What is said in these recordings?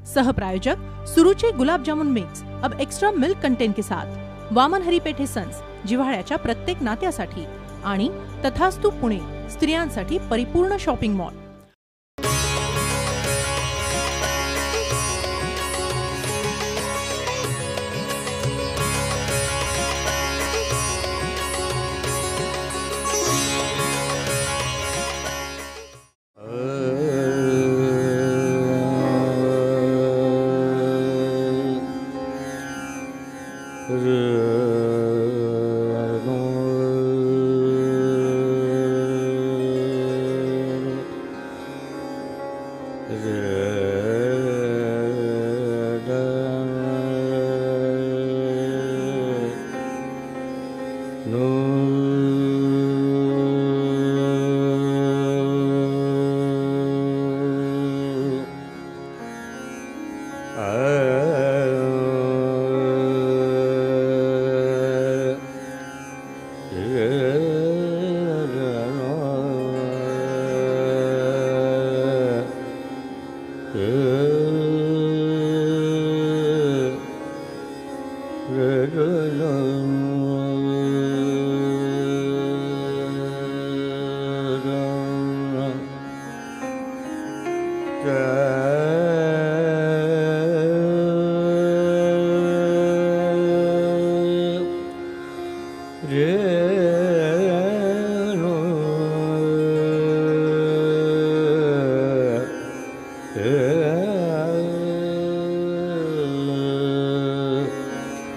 सह प्रायोजक सुरुची गुलाब जामुन मिक्स अब एक्स्ट्रा मिल्क कंटेंट के साथ, वामन हरिपेठे सन्स, जिव्हाळ्याच्या प्रत्येक नात्यासाठी आणि तथास्तु पुणे स्त्रियांसाठी परिपूर्ण शॉपिंग मॉल।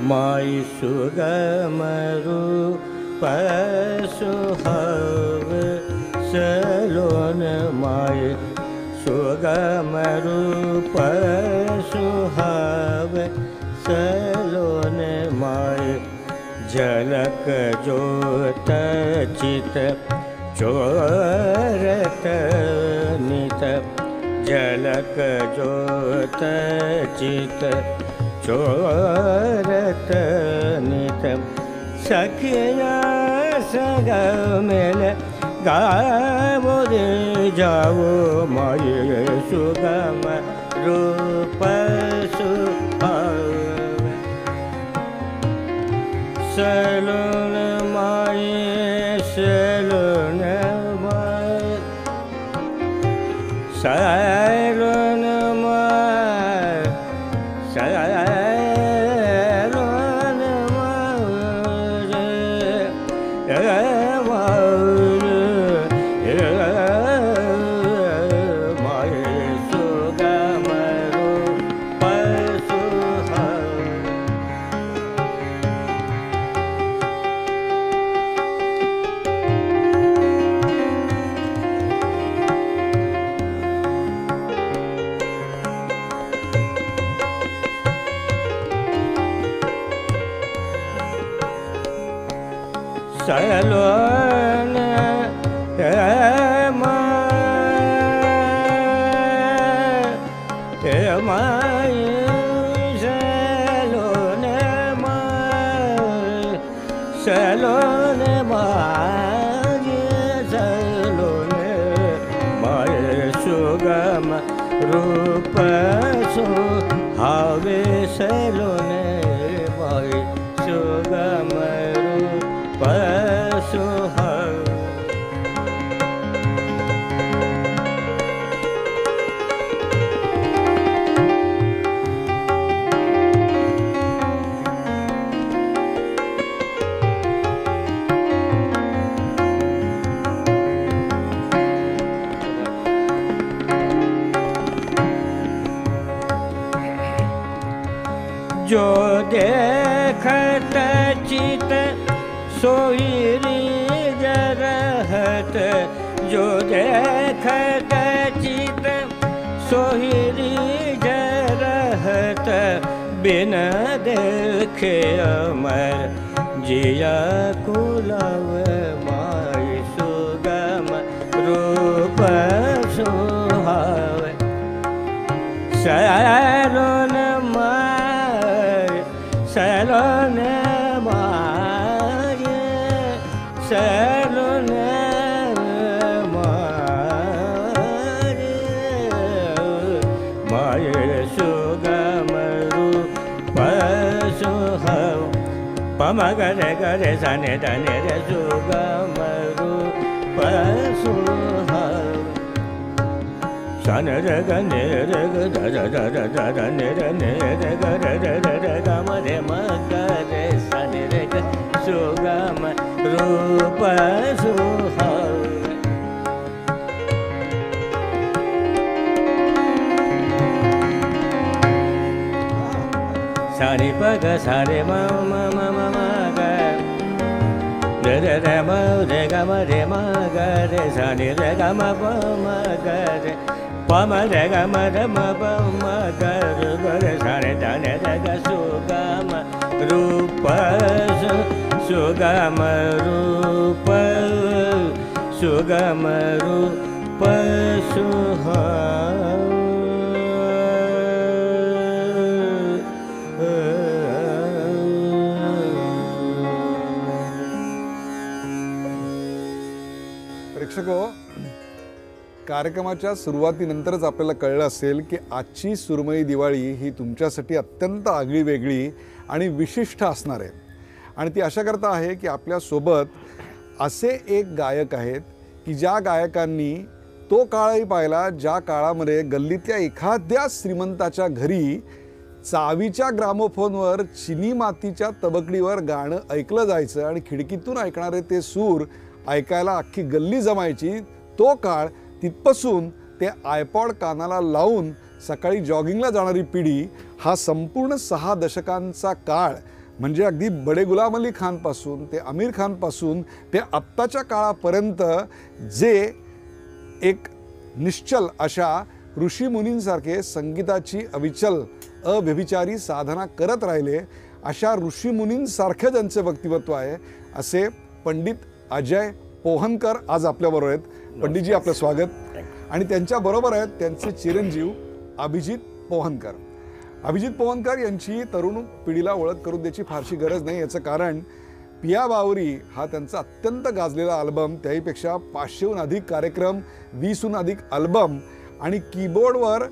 माई सुगम रूप सुहाव सलोन, माई सुगम रूप सुहाव सलोन, माई झलक जोत चित चोरत नित, झलक जोत चित चोरत नित, सखिया संग मिल गावो रे जाओ, माई सुगम रूप सुहाव सलोन, माई सलोन, माई सलोन, माई सलोन, माई सुगम रूप सुहाव सलोन माई सलोन, माई सलोन, माई सलोन, माई सुगम रूप सुहावे सलोन, माई सुगम रूप सुहाव जो देखत चित सोई रीज रहत, जो देखत चित सोई रीज रहत, बिन देखे अमर जिया कुलव, माई सुगम रूप सुहाव सलोन, माई सलोन, माई सलोन, माई सुगम रूप सुहाव पम गरे गरे सने धने रे सुगम रूप सुहाव सन रे ग ने रे ग ध ध ध ध ध ने रे ग रे रे रे ग म रे म ग रे सने रे ग सुगम रूप सुहाव सारे प ग सारे म म म म म ग रे रे रे म रे ग म रे म ग रे सा नि रे ग म प म ग रे प म रे ग म रे म प म ग रे ग रे सा रे ध ने रे ग सु ग म रूप सु ग म रूप सु ग म रूप सुहाव प्रेक्षको, कार्यक्रमाच्या सुरुवातीनंतरच आपल्याला कळलं असेल की आजची सुरमई दिवाळी ही तुमच्यासाठी अत्यंत आगळीवेगळी आणि विशिष्ट असणार आहे. आणि ती अशा करता आहे की आपल्यासोबत असे एक गायक आहेत की ज्या गायकांनी तो काळही पाहिला ज्या काळामध्ये गल्लीतल्या एखाद्या श्रीमंताच्या घरी चावीच्या ग्रामोफोनवर चिनी मातीच्या तबकडीवर गाणं ऐकलं जायचं आणि खिडकीतून ऐकणारे ते सूर ऐकायला अख्खी गल्ली जमायची. तो काळ तिथपासून ते आयपॉड कानाला लावून सकाळी जॉगिंगला जाणारी पिढी हा संपूर्ण 6 दशकांचा काळ म्हणजे अगदी बडे गुलाम अली खानपासून ते आमिर खानपासून ते आत्ताच्या काळापर्यंत जे एक निश्चल अशा ऋषीमुनींसारखे संगीताची अविचल अव्यभिचारी साधना करत राहिले अशा ऋषीमुनींसारखे ज्यांचे व्यक्तिमत्व आहे असे पंडित अजय पोहनकर आज आपल्याबरोबर आहेत. पंडितजी आपलं स्वागत. आणि त्यांच्याबरोबर आहेत त्यांचे चिरंजीव अभिजित पोहनकर. अभिजित पोहनकर यांची तरुण पिढीला ओळख करून द्यायची फारशी गरज नाही. याचं कारण पिया बावरी हा त्यांचा अत्यंत गाजलेला अल्बम, त्याहीपेक्षा 500हून अधिक कार्यक्रम, 20हून अधिक अल्बम आणि कीबोर्डवर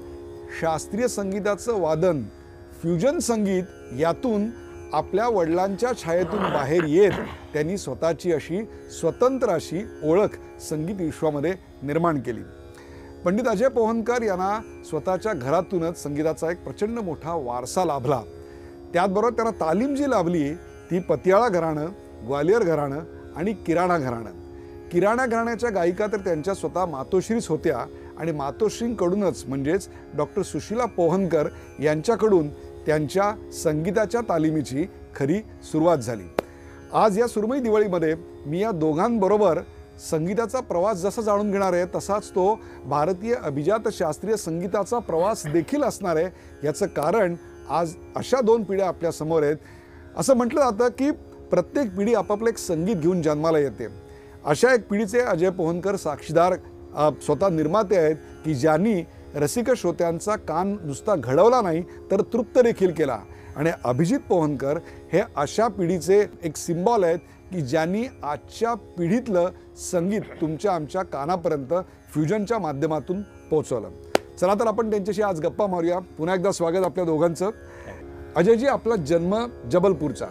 शास्त्रीय संगीताचं वादन, फ्युजन संगीत यातून आपल्या वडिलांच्या छायेतून बाहेर येत त्यांनी स्वतःची अशी स्वतंत्र अशी ओळख संगीत विश्वामध्ये निर्माण केली. पंडित अजय पोहनकर यांना स्वतःच्या घरातूनच संगीताचा एक प्रचंड मोठा वारसा लाभला. त्याचबरोबर त्यांना तालीम जी लाभली ती पतियाळा घराणं, ग्वालियर घराणं आणि किराणा घराणं. किराणा घराण्याच्या गायिका तर त्यांच्या स्वतः मातोश्रीच होत्या आणि मातोश्रींकडूनच म्हणजेच डॉक्टर सुशीला पोहनकर यांच्याकडून त्यांच्या संगीताच्या तालिमीची खरी सुरुवात झाली. आज या सुरमई दिवाळीमध्ये मी या दोघांबरोबर संगीताचा प्रवास जसा जाणून घेणार आहे तसाच तो भारतीय अभिजात शास्त्रीय संगीताचा प्रवास देखील असणार आहे. याचं कारण आज अशा 2 पिढ्या आपल्या समोर आहेत. असं म्हटलं जातं की प्रत्येक पिढी आपापलं एक संगीत घेऊन जन्माला येते. अशा एक पिढीचे अजय पोहनकर साक्षीदार स्वतः निर्माते आहेत की ज्यांनी रसिक श्रोत्यांचा कान नुसता घडवला नाही तर तृप्त देखील केला. आणि अभिजित पोहनकर हे अशा पिढीचे एक सिम्बॉल आहेत की ज्यांनी आजच्या पिढीतलं संगीत तुमच्या आमच्या कानापर्यंत फ्युजनच्या माध्यमातून पोहोचवलं. चला तर आपण त्यांच्याशी आज गप्पा मारूया. पुन्हा एकदा स्वागत आपल्या दोघांचं. अजयजी, आपला जन्म जबलपूरचा,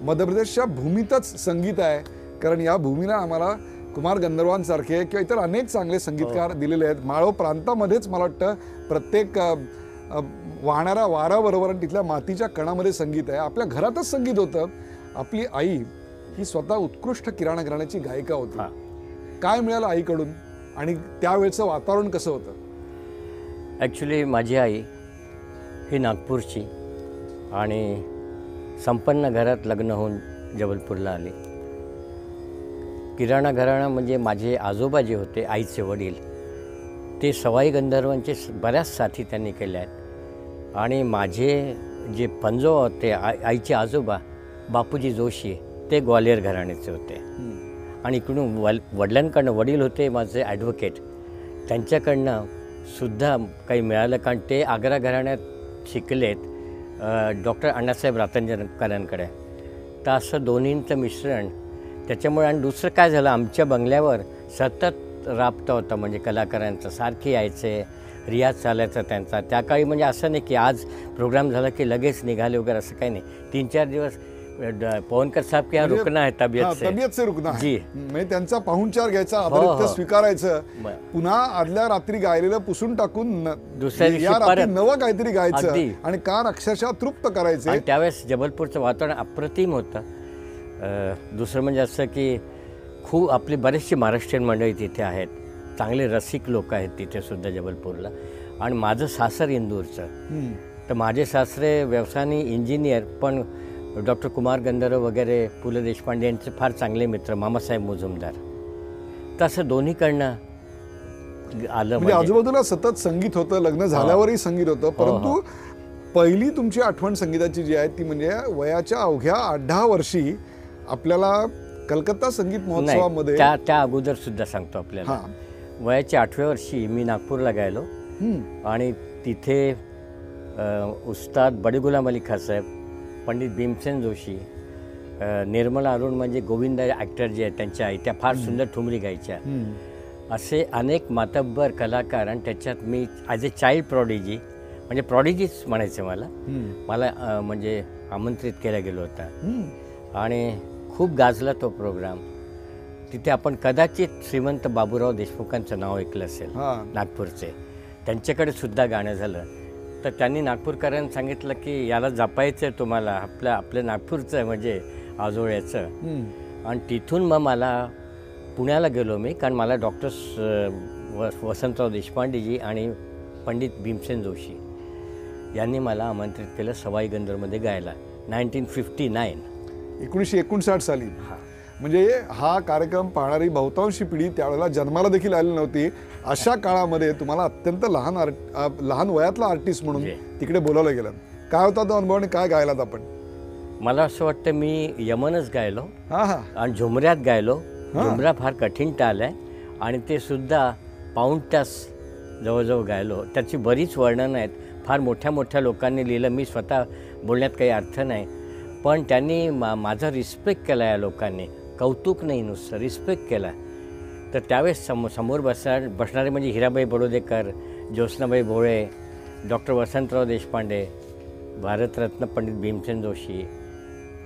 मध्यप्रदेशच्या भूमीतच संगीत आहे. कारण या भूमीला आम्हाला कुमार गंधर्वांसारखे किंवा इतर अनेक चांगले संगीतकार दिलेले आहेत. माळव प्रांतामध्येच मला वाटतं प्रत्येक वाहणाऱ्या वाराबरोबर तिथल्या मातीच्या कणामध्ये संगीत आहे. आपल्या घरातच संगीत होतं. आपली आई ही स्वतः उत्कृष्ट किराणा घराण्याची गायिका होती. काय मिळालं आईकडून आणि त्यावेळचं वातावरण कसं होतं? ॲक्च्युली माझी आई ही नागपूरची आणि संपन्न घरात लग्न होऊन जबलपूरला आली. किराणा घराणा म्हणजे माझे आजोबा जे होते, आईचे वडील, ते सवाई गंधर्वांचे बऱ्याच साथी त्यांनी केल्या आहेत. आणि माझे जे पंजोबा होते, आईचे आजोबा बापूजी जोशी, ते ग्वालियर घराण्याचे होते. आणि इकडून वडिलांकडनं वडील होते माझे ॲडव्होकेट, त्यांच्याकडनं सुद्धा काही मिळालं. कारण ते आग्रा घराण्यात शिकलेत डॉक्टर अण्णासाहेब रातंजनकरांकडे. तर असं दोन्हींचं मिश्रण. त्याच्यामुळे आणि दुसरं काय झालं, आमच्या बंगल्यावर सतत राबता होता म्हणजे कलाकारांचं. सारखे यायचे, रियाज चालायचा त्यांचा. त्या काळी म्हणजे असं नाही की आज प्रोग्राम झाला की लगेच निघाले वगैरे, असं काही नाही. 3-4 दिवस पवनकर साहब के यहाँ रुकना है तबियत से रुकना जी. म्हणजे त्यांचा पाहुणचार घ्यायचा, आदरातिथ्य स्वीकारायचं, पुन्हा आदल्या रात्री गायलेलं पुसून टाकून दुसऱ्या दिवशी रात्री नवं काहीतरी गायचं अगदी. आणि कान अक्षरशः तृप्त करायचे. आणि त्यावेळेस जबलपूरचं वातावरण अप्रतिम होतं. दुसरं म्हणजे असं की खूप आपली बरेचशी महाराष्ट्रीयन मंडळी तिथे आहेत, चांगले रसिक लोक आहेत तिथे सुद्धा जबलपूरला. आणि माझं सासर इंदूरचं, तर माझे सासरे व्यवसायाने इंजिनियर, पण डॉक्टर कुमार गंधर्व वगैरे पु ल देशपांडे यांचे फार चांगले मित्र, मामासाहेब मुजुमदार. तसं दोन्हीकडनं आलं. म्हणजे आजूबाजूला सतत संगीत होतं, लग्न झाल्यावरही संगीत होतं. परंतु पहिली तुमची आठवण संगीताची जी आहे ती म्हणजे वयाच्या अवघ्या 8-10 वर्षी आपल्याला कलकत्ता संगीत महोत्सवामध्ये. त्या अगोदर सुद्धा सांगतो आपल्याला. वयाच्या 8व्या वर्षी मी नागपूरला गेलो आणि तिथे उस्ताद बडे गुलाम अली खान साहेब, पंडित भीमसेन जोशी, निर्मला अरुण म्हणजे गोविंदा ॲक्टर जे आहेत त्यांच्या आई, त्या फार सुंदर ठुमरी गायच्या. असे अनेक मातब्बर कलाकार. आणि त्याच्यात मी ॲज ए चाइल्ड प्रॉडिजी, म्हणजे प्रॉडिजीच म्हणायचं मला म्हणजे आमंत्रित केला गेलो होता. आणि खूप गाजला तो प्रोग्राम. तिथे आपण कदाचित श्रीमंत बाबूराव देशमुखांचं नाव ऐकलं असेल, नागपूरचे. त्यांच्याकडे सुद्धा गाणं झालं. तर त्यांनी नागपूरकरांना सांगितलं की याला जपायचं आहे तुम्हाला, आपलं नागपूरचं आहे म्हणजे आजोळ्याचं. आणि तिथून मग मला पुण्याला गेलो मी, कारण मला डॉक्टर वसंतराव देशपांडेजी आणि पंडित भीमसेन जोशी यांनी मला आमंत्रित केलं सवाई गंधर्वमध्ये गायला 1959. 1959 साली. म्हणजे हा कार्यक्रम पाहणारी बहुतांशी पिढी त्यावेळेला जन्माला देखील आली नव्हती. अशा काळामध्ये तुम्हाला अत्यंत लहान वयातला आर्टिस्ट म्हणून तिकडे बोलावलं गेलं. काय होता तो अनुभव आणि काय गायलात आपण? मला असं वाटतं मी यमनच गायलो आणि झुमऱ्यात गायलो. झुमरा फार कठीण टाल आहे आणि ते सुद्धा पाऊण तास जवळजवळ गायलो. त्याची बरीच वर्णनं आहेत, फार मोठ्या मोठ्या लोकांनी लिहिलं. मी स्वतः बोलण्यात काही अर्थ नाही, पण त्यांनी माझा रिस्पेक्ट केला. या लोकांनी कौतुक नाही, नुसतं रिस्पेक्ट केला. तर त्यावेळेस समोर बसणारे म्हणजे हिराबाई बडोदेकर, ज्योत्स्नाबाई भोळे, डॉक्टर वसंतराव देशपांडे, भारतरत्न पंडित भीमसेन जोशी,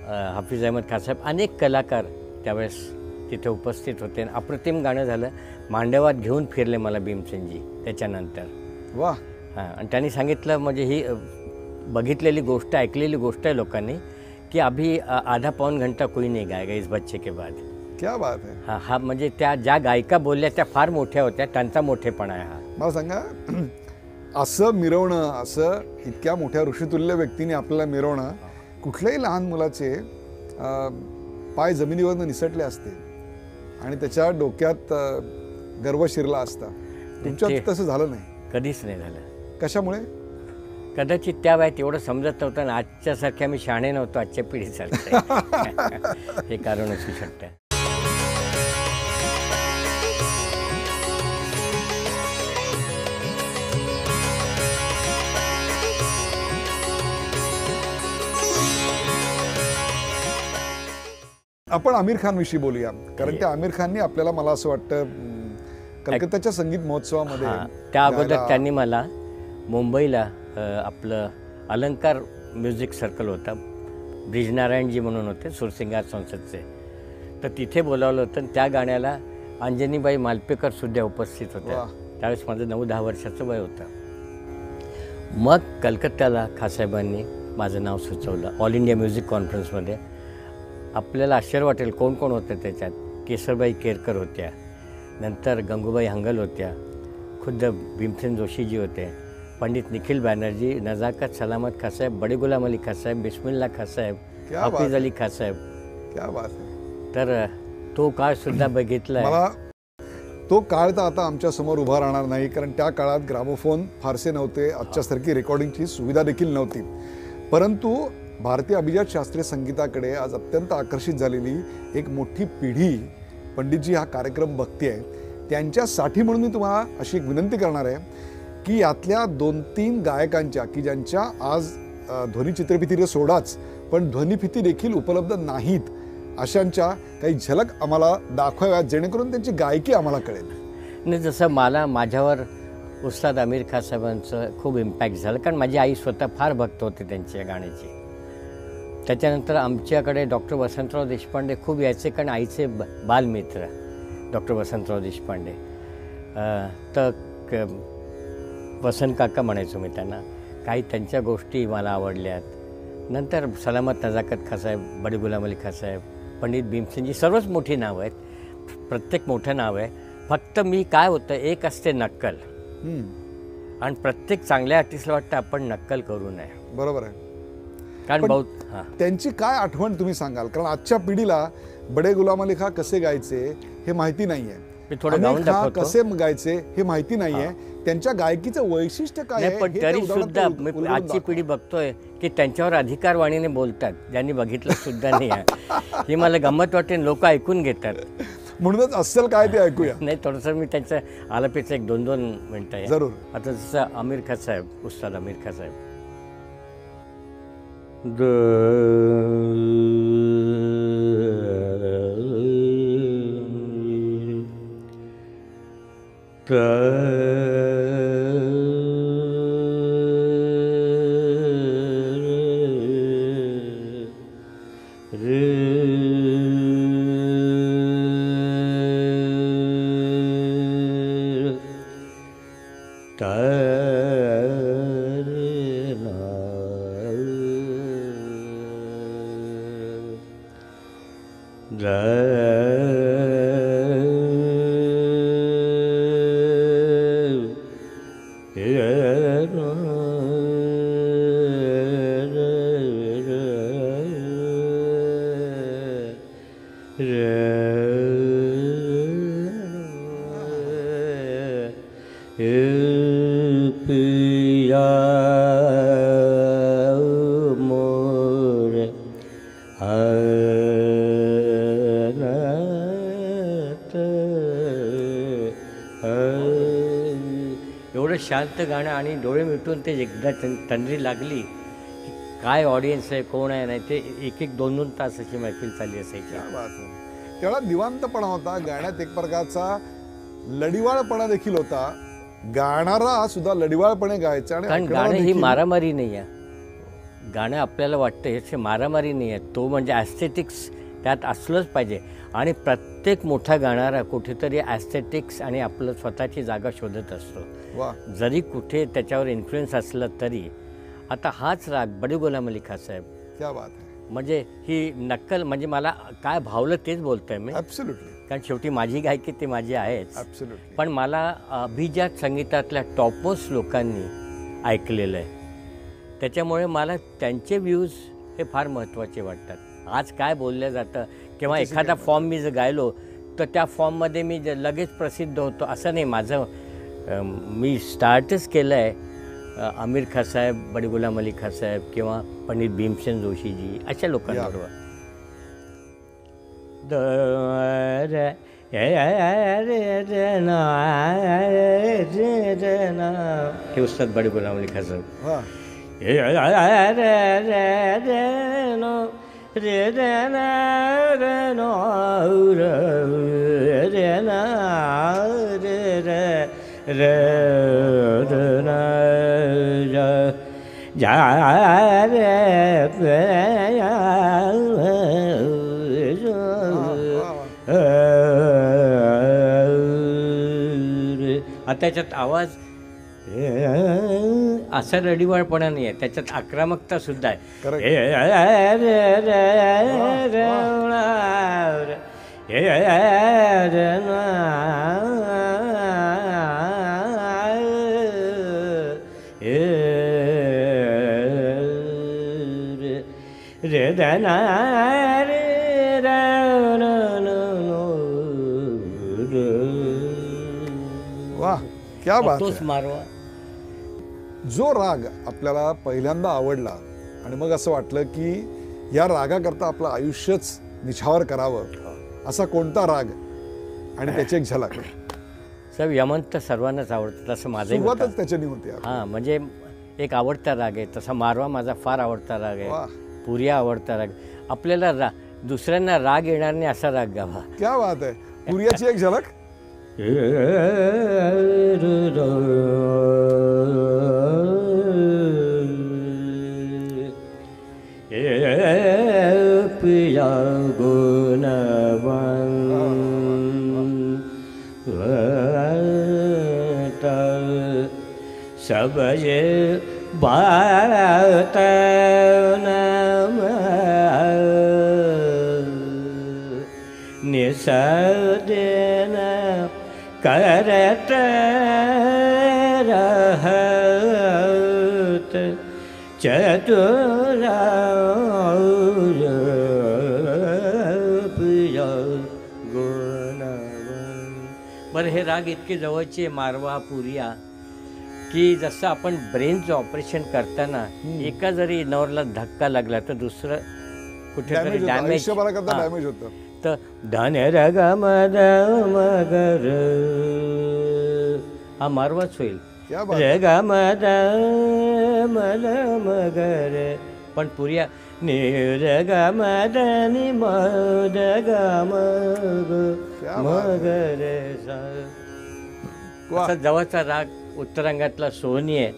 हाफिज अहमद खान साहेब, अनेक कलाकार त्यावेळेस तिथे उपस्थित होते. अप्रतिम गाणं झालं. मांडवात घेऊन फिरले मला भीमसेनजी त्याच्यानंतर. वाह. आणि त्यांनी सांगितलं, म्हणजे ही बघितलेली गोष्ट, ऐकलेली गोष्ट आहे लोकांनी, कि अभी आधा पौन घंटा कोई नहीं गाएगा इस बच्चे के बाद. क्या बात आहे. हा म्हणजे त्या ज्या गायिका बोलल्या त्या फार मोठ्या होत्या, त्यांचा मोठेपणा आहे हा. मला सांगा, असं मिरवणं, असं इतक्या मोठ्या ऋषितुल्य व्यक्तीने आपल्याला मिरवणं, कुठल्याही लहान मुलाचे पाय जमिनीवरनं निसटले असते आणि त्याच्या डोक्यात गर्व शिरला असता. तुमच्यात तसं झालं नाही? कधीच नाही झालं. कशामुळे? कदाचित त्या वयात एवढं समजत नव्हतं ना, आजच्यासारख्या मी शहाणे नव्हतो, आजच्या पिढीसारखं. हे कारण असू शकतं. आपण आमिर खान विषयी बोलूया, कारण त्या आमिर खाननी आपल्याला, मला असं वाटतं, कलकत्त्याच्या संगीत महोत्सवामध्ये, त्या अगोदर त्यांनी मला मुंबईला आपलं अलंकार म्युझिक सर्कल होता, ब्रिजनारायणजी म्हणून होते सुरसिंगार संसदचे, तर तिथे बोलावलं होतं. आणि त्या गाण्याला अंजनीबाई मालपेकर सुद्धा उपस्थित होत्या. त्यावेळेस माझं 9-10 वर्षाचं वय होतं. मग कलकत्त्याला खासाहेबांनी माझं नाव सुचवलं ऑल इंडिया म्युझिक कॉन्फरन्समध्ये. आपल्याला आश्चर्य वाटेल कोण कोण होतं त्याच्यात. केसरबाई केरकर होत्या, नंतर गंगूबाई हंगल होत्या, खुद्द भीमसेन जोशीजी होते, पंडित निखिल बॅनर्जी, नजाकत सलामत खासाहेब, बडे गुलाम अली खासाहेब, बिस्मिल्ला खासाहेब, हाफिज अली खासाहेब. क्या बात आहे. तर तो काळ सुद्धा बघितला. मला तो काळ तर आता आमच्या समोर उभा राहणार नाही, कारण त्या काळात ग्रामोफोन फारसे नव्हते, आजच्यासारखी रेकॉर्डिंगची सुविधा देखील नव्हती. परंतु भारतीय अभिजात शास्त्रीय संगीताकडे आज अत्यंत आकर्षित झालेली एक मोठी पिढी पंडितजी हा कार्यक्रम बघते आहे. त्यांच्यासाठी म्हणून मी तुम्हाला अशी एक विनंती करणार आहे की यातल्या 2-3 गायकांच्या, की ज्यांच्या आज ध्वनिचित्रफिती सोडाच पण ध्वनिफिती देखील उपलब्ध नाहीत, अशांच्या काही झलक आम्हाला दाखवाव्यात, जेणेकरून त्यांची गायकी आम्हाला कळेल. नाही, जसं मला माझ्यावर उस्ताद आमिर खान साहेबांचं खूप इम्पॅक्ट झालं, कारण माझी आई स्वतः फार भक्त होते त्यांच्या गाण्याची. त्याच्यानंतर आमच्याकडे डॉक्टर वसंतराव देशपांडे खूप यायचे, कारण आईचे बालमित्र डॉक्टर वसंतराव देशपांडे. तर वसंत काका म्हणायचो मी त्यांना. काही त्यांच्या गोष्टी मला आवडल्यात. नंतर सलामत नजाकत खासाहेब, बडी गुलाम अली खासाहेब, पंडित भीमसेनजी, सर्वच मोठी नावं आहेत. प्रत्येक मोठं नाव आहे. फक्त मी काय होतं, एक असते नक्कल, आणि प्रत्येक चांगल्या आर्टिस्टला वाटतं आपण नक्कल करू नये. बरोबर आहे. कारण बहुत त्यांची काय आठवण तुम्ही सांगाल? कारण आजच्या पिढीला बडे गुलाम अली खां कसे गायचे हे माहिती नाहीये, थोडं कसे गायचे हे माहिती नाहीये, त्यांच्या गायकीचं वैशिष्ट्य काय आहे. पण तरी सुद्धा आजची पिढी बघतोय की त्यांच्यावर अधिकारवाणीने बोलतात, ज्यांनी बघितलं सुद्धा नाही आहे. ही मला गंमत वाटते, लोक ऐकून घेतात. म्हणूनच असेल काय ते ऐकूया. नाही, थोडंसं मी त्यांचं आलापीचं 1-2 मिनिटं आहे. जरूर. आता जसं आमिर खान साहेब, उस्ताद आमिर खान साहेब. एवढं शांत गाणं, आणि डोळे मिटून ते एकदा तंद्री लागली की काय ऑडियन्स आहे, कोण आहे, नाही ते 1-2 तास अशी मैफिल चालली असायची. तेवढा निवांतपणा होता गाण्यात, एक प्रकारचा लढिवाळपणा देखील होता. गाणारा सुद्धा लढिवाळपणे गायचा. आणि कारण गाणं ही मारामारी नाही आहे. गाणं आपल्याला वाटतं हे मारामारी नाही आहे, तो म्हणजे ॲस्थेटिक्स त्यात असलंच पाहिजे. आणि प्रत्येक मोठा गाणारा कुठेतरी ॲस्थेटिक्स आणि आपलं स्वतःची जागा शोधत असतो. जरी कुठे त्याच्यावर इन्फ्लुएन्स असलं तरी. आता हाच राग बडी गुलाम अली खान साहेब, क्या बात आहे. म्हणजे ही नक्कल, म्हणजे मला काय भावलं तेच बोलतोय मी. ॲब्सोल्युटली. कारण शेवटी माझी गायकी ती माझी आहेच. ॲब्सोल्युटली. पण मला अभिजात संगीतातल्या टॉपमोस्ट लोकांनी ऐकलेलं आहे, त्याच्यामुळे मला त्यांचे व्ह्यूज हे फार महत्त्वाचे वाटतात. आज काय बोललं जातं किंवा एखादा फॉर्म मी जर गायलो तर त्या फॉर्ममध्ये मी लगेच प्रसिद्ध होतो असं नाही. माझं मी स्टार्टच केलं आहे आमिर खान साहेब, बडी गुलाम अली खान साहेब किंवा पंडित भीमसेन जोशीजी अशा लोकांबरोबर. हे उस्ताद बडी गुलाम अली खान साहेब. त्याच्यात आवाज असा रडीवाळपणा नाही आहे, त्याच्यात आक्रमकता सुद्धा आहे. वाह, क्या बात तोच मारवा. जो राग आपल्याला पहिल्यांदा आवडला आणि मग असं वाटलं की या रागाकरता आपलं आयुष्यच निछावर करावं, असा कोणता राग आणि त्याची एक झलक? साहेब, यमन तर सर्वांनाच आवडतं, तसं माझं सुरुवातच त्याच्यानी होती. हां, म्हणजे एक आवडता राग आहे, तसा मारवा माझा फार आवडता राग आहे, पुरिया आवडता राग. आपल्याला दुसऱ्यांना राग येणार नाही असा राग गावा. क्या बात आहे. पुरियाची एक झलक. पिया गुणवान सब ये बात निसदेन करत रहत चतुरा बरं हे राग इतके जवळचे मारवा पुरिया की जसं आपण ब्रेनचं ऑपरेशन करताना एका जरी नवरला धक्का लागला तर दुसरं कुठेतरी डॅमेज होतं. तर धन रग मद मगर हा मारवाच होईल. रग मद मद मगर पण पुरिया निरग मद नि मद ग मग मगर असा जवळचा राग उत्तरांगातला सोनी आहे.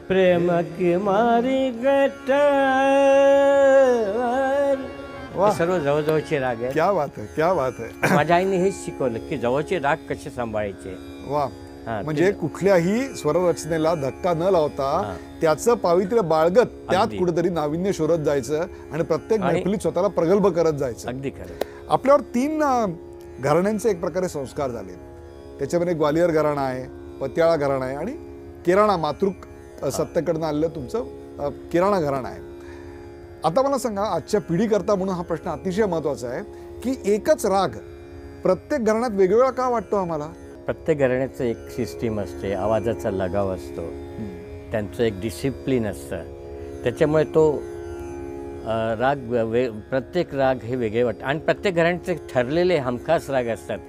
प्रेम की मारी गट सर्व जवळजवळचे राग आहे. क्या बात आहे, क्या बात आहे. माझ्या आईने हेच शिकवलं की जवळचे राग कसे सांभाळायचे. वा, म्हणजे कुठल्याही स्वररचनेला धक्का न लावता त्याचं पावित्र्य बाळगत त्यात कुठेतरी नाविन्य शोधत जायचं आणि प्रत्येक मैफिलीत स्वतःला प्रगल्भ करत जायचं. अगदी खरं. आपल्यावर 3 घराण्यांचे एक प्रकारे संस्कार झाले. त्याच्यामध्ये ग्वालियर घराणा आहे, पतियाळा घराणा आहे आणि किराणा मातृक सत्तेकडनं आलेलं तुमचं किराणा घराणा आहे. आता मला सांगा, आजच्या पिढीकरता म्हणून हा प्रश्न अतिशय महत्त्वाचा आहे की एकच राग प्रत्येक घराण्यात वेगवेगळा का वाटतो आम्हाला? प्रत्येक घराण्याचं एक सिस्टीम असते, आवाजाचा लगाव असतो, त्यांचं एक डिसिप्लिन असतं. त्याच्यामुळे तो राग प्रत्येक राग हे वेगळे वाटतं आणि प्रत्येक घराण्याचे ठरलेले हमखास राग असतात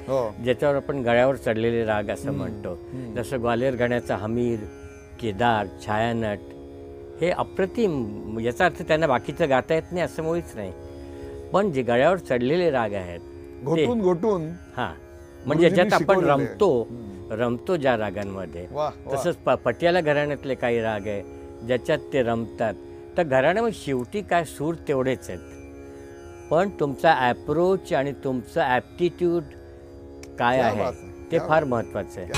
ज्याच्यावर आपण गळ्यावर चढलेले राग असं म्हणतो. जसं ग्वालियर घराण्याचा हमीर, केदार, छायानट हे अप्रतिम. याचा अर्थ त्यांना बाकीचं गाता येत नाही असं मुळीच नाही, पण जे गळ्यावर चढलेले राग आहेत घोटून घोटून म्हणजे ज्यात आपण रमतो ज्या रागांमध्ये. तसंच पटियाला घराण्यातले काही राग आहे ज्याच्यात ते रमतात. तर घराण्यामध्ये शेवटी काय सूर तेवढेच आहेत, पण तुमचा ॲप्रोच आणि तुमचं ॲप्टिट्यूड काय आहे ते फार महत्त्वाचं आहे.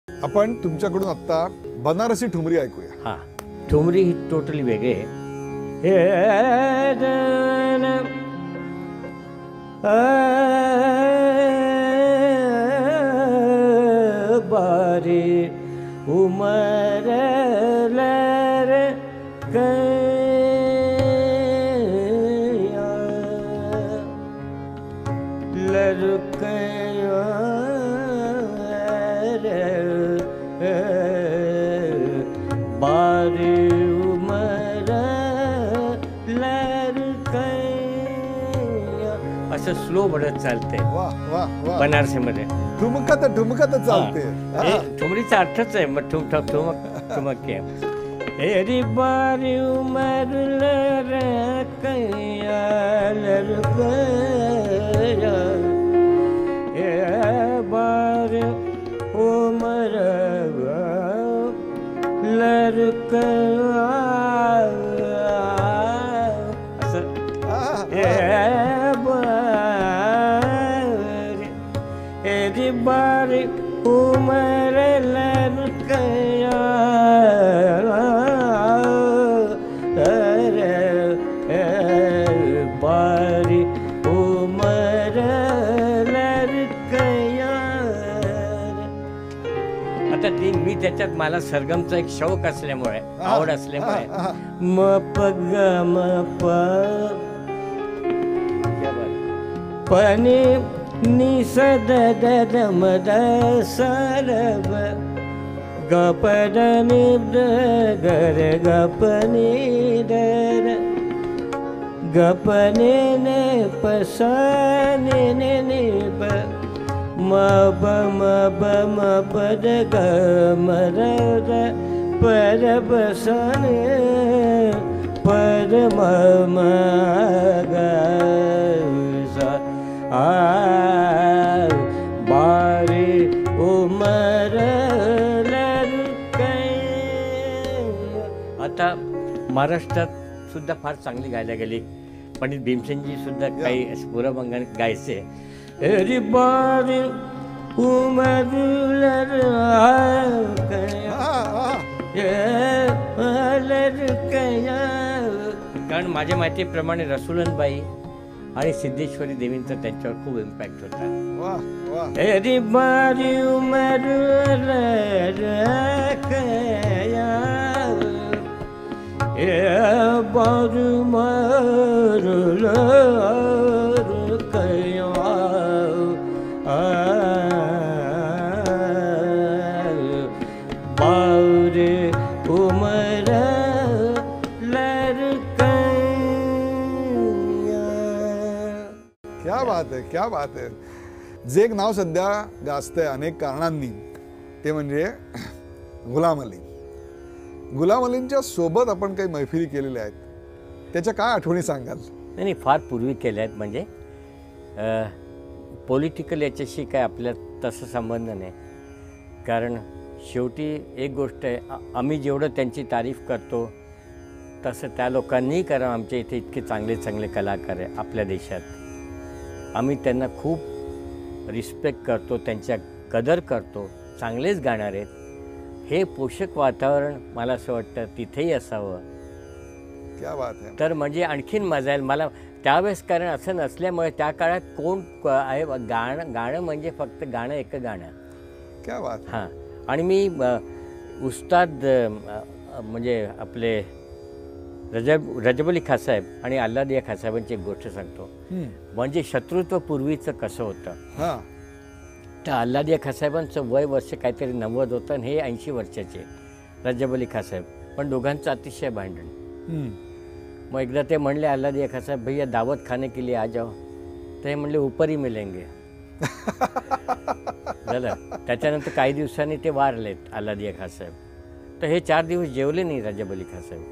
आपण तुमच्याकडून आता बनारसी ठुमरी ऐकूया. हा, ठुमरी ही टोटली वेगळी आहे. बारी उमर असं स्लो म्हणत चालते बनारसीमध्ये. ठुमकत चालते. ठुमरीचा अर्थच आहे मग ठुमक ठुमक एरी बारी उमर बारी उमर असं बारी उमर लड़कया बारी उमर लड़कया. आता मी त्याच्यात मला सरगमचा एक शौक असल्यामुळे, आवड असल्यामुळे म प ग म प पनि निसद दमद सरब गपद निब्द गर गपनी दर गपने ने पसने ने निब मब मब मपद गमर पर बसने पर मगसा आ बारी उमर लरकै. आता महाराष्ट्रात सुद्धा फार चांगली गायला गेली. पंडित भीमसेनजी सुद्धा काही स्फुरभंगाने गायचे. एरी बारी उमर लरकया. कारण माझ्या माहितीप्रमाणे रसुलनबाई आणि सिद्धेश्वरी देवींचा त्यांच्यावर खूप इम्पॅक्ट होता. वाह वाह. एरी बारी उमर लरकया ए बारू मारू लरकया बारे उमर क्या बात आहे, क्या बात आहे. जे एक नाव सध्या गाजतंय अनेक कारणांनी ते म्हणजे गुलाम अली. गुलाम अलींच्या सोबत आपण काही मैफिली केलेल्या आहेत, त्याच्या काय आठवणी सांगाल? नाही, फार पूर्वी केल्या आहेत. म्हणजे पॉलिटिकल याच्याशी काय आपल्या तसं संबंध नाही. कारण शेवटी एक गोष्ट आहे, आम्ही जेवढं त्यांची तारीफ करतो तसं त्या लोकांनीही करा. आमच्या इथे इतके चांगले चांगले कलाकार आहे आपल्या देशात. आम्ही त्यांना खूप रिस्पेक्ट करतो, त्यांच्या कदर करतो, चांगलेच गाणार आहेत. हे पोषक वातावरण मला असं वाटतं तिथेही असावं. क्या बात आहे. तर म्हणजे आणखीन मजा येईल मला त्यावेळेस. कारण असं नसल्यामुळे त्या काळात कोण आहे गाणं म्हणजे फक्त गाणं एक गाणं. क्या बात. हां. आणि मी उस्ताद म्हणजे आपले रजब अली खासाहेब आणि अल्लादिया खासाहेबांची एक गोष्ट सांगतो. म्हणजे शत्रुत्व पूर्वीचं कसं होतं. हां. तर अल्लादिया खासाहेबांचं वय वर्ष काहीतरी 90 होतं आणि हे 80 वर्षाचे रजब अली खासाहेब. पण दोघांचं अतिशय भांडण. मग एकदा ते म्हणले अल्लादिया खासाहेब, भैया दावत खाने के लिए आ जाओ. तर हे म्हणले ऊपर ही मिलेंगे. झालं. त्याच्यानंतर काही दिवसांनी ते वारलेत अल्लादिया खासाहेब. तर हे 4 दिवस जेवले नाही रजब अली खासाहेब.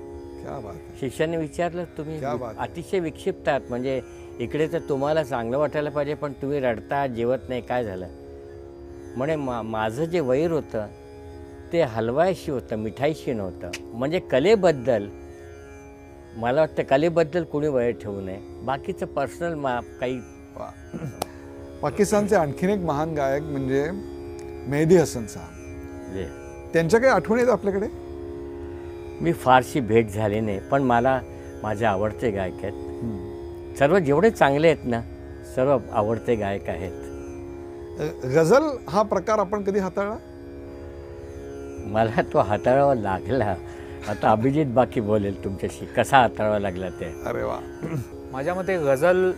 क्या बात. शिष्याने विचारलं, तुम्ही अतिशय विक्षिप्त आहात, म्हणजे इकडे तर तुम्हाला चांगलं वाटायला पाहिजे पण तुम्ही रडता, जेवत नाही, काय झालं? म्हणे माझं जे वैर होतं ते हलवायशी होतं, मिठाईशी नव्हतं. म्हणजे कलेबद्दल मला वाटतं कलेबद्दल कोणी वैर ठेवू नये. बाकीचं पर्सनल काही. पाकिस्तानचे आणखीन एक महान गायक म्हणजे मेहदी हसन साहब. त्यांच्या काही आठवणी आहेत आपल्याकडे? मी फारशी भेट झाली नाही, पण मला माझे आवडते गायक आहेत. सर्व जेवढे चांगले आहेत ना, सर्व आवडते गायक आहेत. गझल हा प्रकार आपण कधी हाताळला? मला तो हाताळावा लागला. आता अभिजित बाकी बोलेल तुमच्याशी कसा हाताळावा लागला ते. अरे वा. माझ्या मते गझल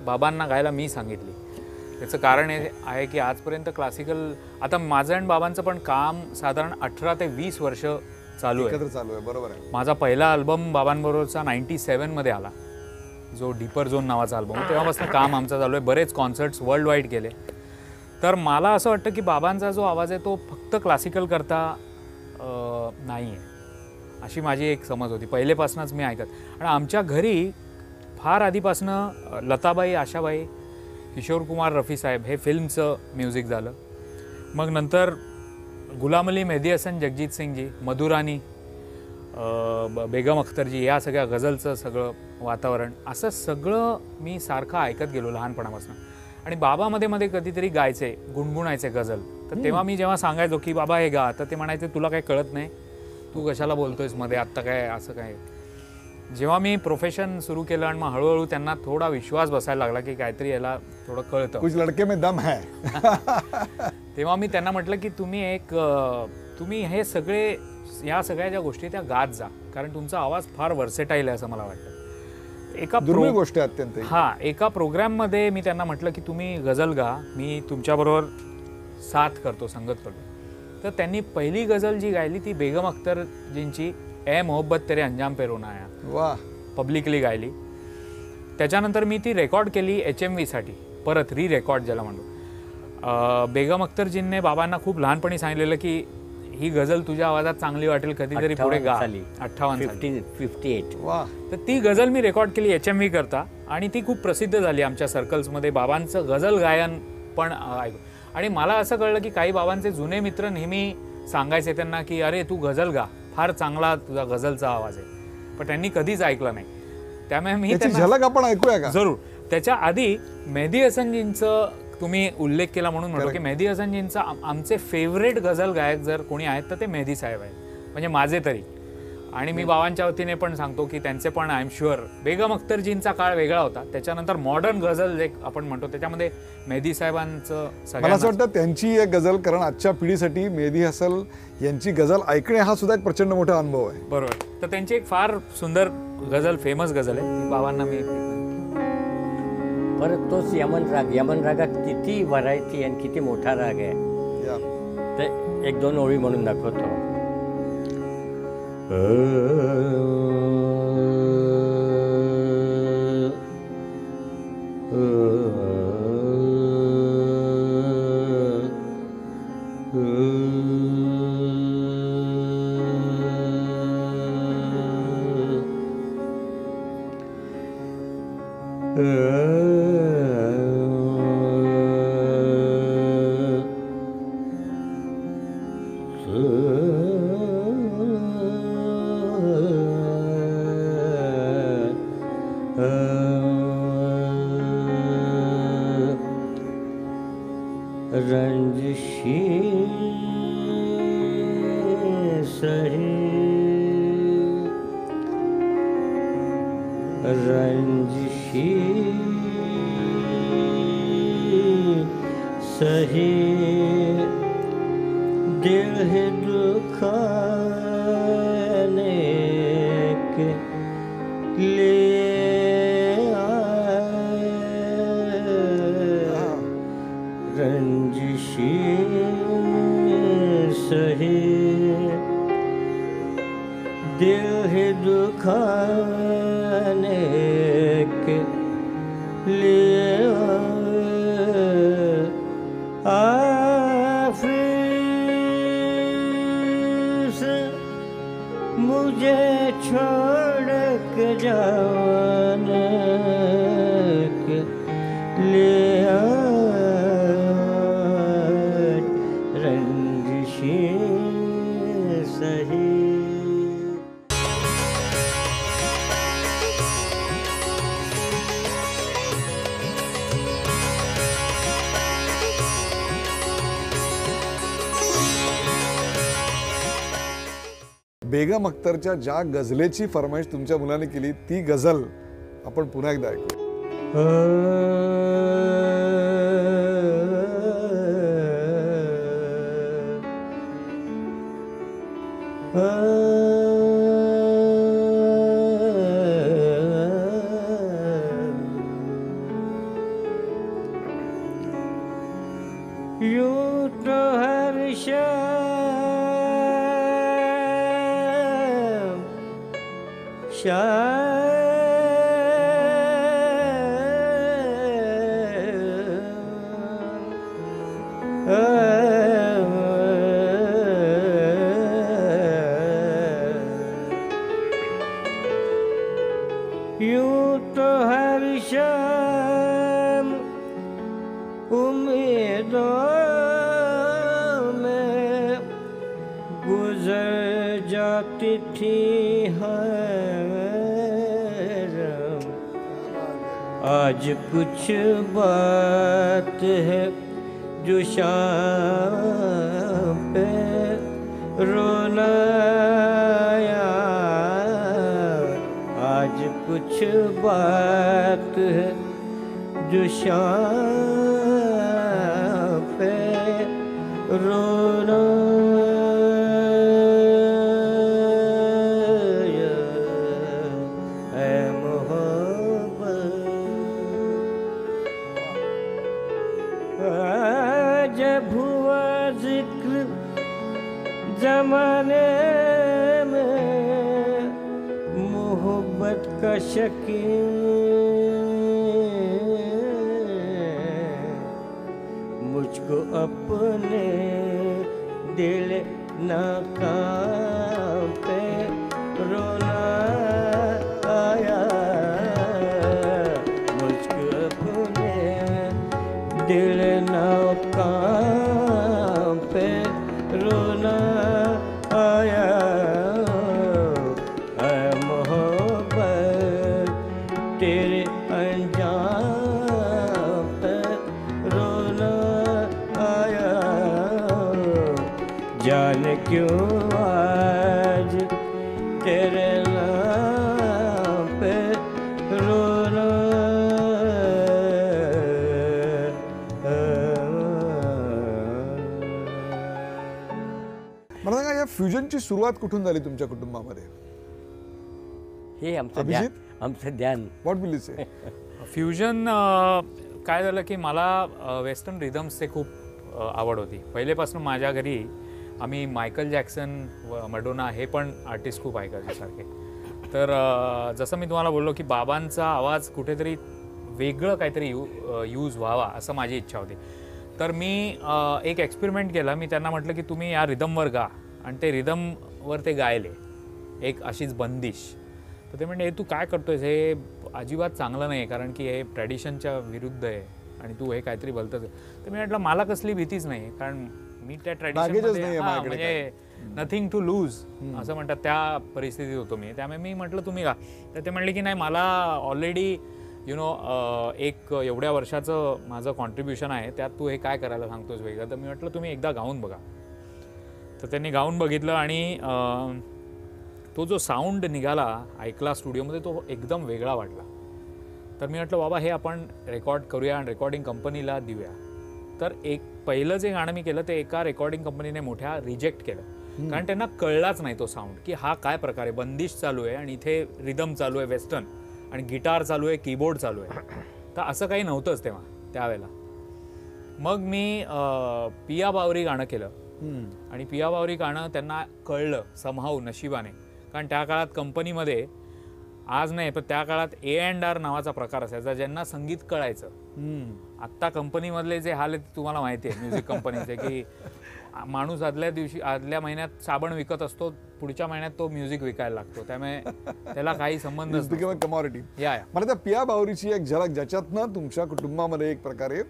बाबांना गायला मी सांगितली. त्याचं कारण हे आहे की आजपर्यंत क्लासिकल, आता माझं आणि बाबांचं पण काम साधारण 18 ते 20 वर्ष चालू आहे. बरोबर आहे. माझा पहिला अल्बम बाबांबरोबरचा 97 मध्ये आला, जो डीपर झोन नावाचा अल्बम. तेव्हापासून काम आमचं चालू आहे. बरेच कॉन्सर्ट्स वर्ल्ड वाईड केले. तर मला असं वाटतं की बाबांचा जो आवाज आहे तो फक्त क्लासिकल करता नाही आहे, अशी माझी एक समज होती पहिलेपासूनच मी ऐकत. आणि आमच्या घरी फार आधीपासनं लताबाई, आशाबाई, किशोर कुमार रफी साहेब हे फिल्मचं म्युझिक झालं. मग नंतर गुलाम अली, मेहदी हसन, जगजीत सिंगजी, मधुरानी, बेगम अख्तरजी, या सगळ्या गझलचं सगळं वातावरण, असं सगळं मी सारखं ऐकत गेलो लहानपणापासून. आणि बाबा मध्ये मध्ये कधीतरी गायचे, गुणगुणायचे गझल. तर तेव्हा मी जेव्हा सांगायचो की बाबा हे गा, तर ते म्हणायचे तुला काही कळत नाही, तू कशाला बोलतोयस मध्ये, आत्ता काय असं काय. जेव्हा मी प्रोफेशन सुरू केलं आणि मग हळूहळू त्यांना थोडा विश्वास बसायला लागला की काहीतरी याला थोडं कळतं, कुछ लडके में दम है. तेव्हा मी त्यांना म्हटलं की तुम्ही हे सगळे, या सगळ्या ज्या गोष्टी त्या गात जा, कारण तुमचा आवाज फार वर्सेटाईल आहे असं मला वाटतं. एका दुर्मिळ गोष्ट आहे अत्यंत. एका प्रोग्राममध्ये मी त्यांना म्हटलं की तुम्ही गझल गा, मी तुमच्याबरोबर साथ करतो, संगत करतो. तर त्यांनी पहिली गझल जी गायली ती बेगम अख्तरजींची ए मोहब्बत तेरे अंजाम पे रोना आया, वा, पब्लिकली गायली. त्याच्यानंतर मी ती रेकॉर्ड केली HMVसाठी, परत रेकॉर्ड ज्याला म्हणतो. बेगम अख्तरजींनी बाबांना खूप लहानपणी सांगितलेलं की ही गझल तुझ्या आवाजात चांगली वाटेल, कधीतरी पुढे गा. 58. वा. तर ती गझल मी रेकॉर्ड केली HMV करता आणि ती खूप प्रसिद्ध झाली आमच्या सर्कल्समध्ये. बाबांचं गझल गायन पण ऐकू. आणि मला असं कळलं की काही बाबांचे जुने मित्र नेहमी सांगायचे त्यांना की अरे तू गझल गा, फार चांगला तुझा गझलचा आवाज आहे, पण त्यांनी कधीच ऐकलं नाही. त्यामुळे मी झलक आपण ऐकूया का? जरूर. त्याच्या आधी मेहदी हसनजींचं तुम्ही उल्लेख केला म्हणून म्हणतो की मेहदी हसनजींचा आमचे फेवरेट गझल गायक जर कोणी आहेत तर ते मेहदी साहेब आहेत, म्हणजे माझे तरी. आणि मी बाबांच्या वतीने पण सांगतो की त्यांचे पण आय एम शुअर. बेगम अख्तरजींचा काळ वेगळा होता, त्याच्यानंतर मॉडर्न गझल जे आपण म्हणतो त्याच्यामध्ये मेहदी साहेबांचं मला असं वाटतं त्यांची एक गझल, कारण आजच्या पिढीसाठी मेहदी हसन यांची गझल ऐकणे हा सुद्धा एक प्रचंड मोठा अनुभव आहे. बरोबर. तर त्यांची एक फार सुंदर गझल, फेमस गझल आहे, बाबांना मी. परत तोच यमन राग. यमन रागात किती व्हरायटी आणि किती मोठा राग आहे ते 1-2 ओळी म्हणून दाखवतो. रंजिशी सही रंजिशी सही दिल है दुखाने के लिए रंजिशी सही दिल है दुखाने के लिए आफिस मुझे छोड़ के जाने के लिए रंजिशी सही. बेगम अख्तरच्या ज्या गझलेची फरमाईश तुमच्या मुलाने केली ती गझल आपण पुन्हा एकदा ऐकू. यूं तो हर यूं तो हर शाम उम्मीदों में गुजर जाती थी हरम. आज कुछ बात है जो शाम पे रोना आया. आज कुछ बात है जो शाम पे रोना आया. ऐ मोहब्बत जिक्र जमाने में मोहब्बत का शकीन मुझको अपने दिल नाकाम पे रोना आया मुझको अपने दिल नाकाम पे रोना आया है मोहब्बत तेरे अंजाम पे रोना आया जाने क्यों आज तेरे नाम पे रोना मला सांगा, या फ्युजनची सुरुवात कुठून झाली तुमच्या कुटुंबामध्ये? हे आमचं अभिजित? ध्यान, आमचं ध्यान. What will you say? Fusion काय झालं की मला वेस्टर्न रिदम्सचे खूप आवड होती पहिलेपासून. माझ्या घरी आम्ही मायकल जॅक्सन मडोना हे पण आर्टिस्ट खूप ऐकायचे सारखे. तर जसं मी तुम्हाला बोललो की बाबांचा आवाज कुठेतरी वेगळं काहीतरी यूज व्हावा असं माझी इच्छा होती. तर मी एक एक्सपेरिमेंट केला. मी त्यांना म्हटलं की तुम्ही या रिदमवर गा, आणि ते रिदमवर ते गायले एक अशीच बंदिश. तर ते म्हणजे हे तू काय करतोयस, हे अजिबात चांगलं नाही, कारण की हे ट्रॅडिशनच्या विरुद्ध आहे आणि तू हे काहीतरी बोलतोस. तर मी म्हटलं मला कसली भीतीच नाही, कारण मी त्या ट्रॅडिशनमध्ये म्हणजे नथिंग टू लूज असं म्हणतात त्या परिस्थितीत होतो मी. त्यामुळे मी म्हटलं तुम्ही गा. तर ते म्हणले की नाही, मला ऑलरेडी एक एवढ्या वर्षाचं माझं कॉन्ट्रीब्युशन आहे, त्यात तू हे काय करायला सांगतोस वेगळं. तर मी म्हटलं तुम्ही एकदा गाऊन बघा. तर त्यांनी गाऊन बघितलं आणि तो जो साऊंड निघाला ऐकला स्टुडिओमध्ये तो एकदम वेगळा वाटला. तर मी म्हटलं बाबा हे आपण रेकॉर्ड करूया आणि रेकॉर्डिंग कंपनीला देऊया. तर एक पहिलं जे गाणं मी केलं ते एका रेकॉर्डिंग कंपनीने मोठ्या रिजेक्ट केलं, कारण त्यांना कळलाच नाही तो साऊंड की हा काय प्रकार आहे. बंदिश चालू आहे आणि इथे रिदम चालू आहे वेस्टर्न, आणि गिटार चालू आहे, कीबोर्ड चालू आहे. तर असं काही नव्हतंच तेव्हा त्यावेळेला. मग मी पिया बावरी गाणं केलं, आणि पिया बावरी गाणं त्यांना कळलं समहाऊ नशिबाने, कारण त्या काळात कंपनीमध्ये, आज नाही पण त्या काळात A&R नावाचा प्रकार असायचा ज्यांना संगीत कळायचं. आत्ता कंपनीमधले जे हाल आहेत तुम्हाला माहिती आहे म्युझिक कंपनीचे, की माणूस आदल्या महिन्यात साबण विकत असतो, पुढच्या महिन्यात तो म्युझिक विकायला लागतो, त्यामुळे त्याला काही संबंध नसतो. कमॉडिटी. या मला त्या पिया बावरीची एक झलक, ज्याच्यातनं तुमच्या कुटुंबामध्ये एक प्रकारे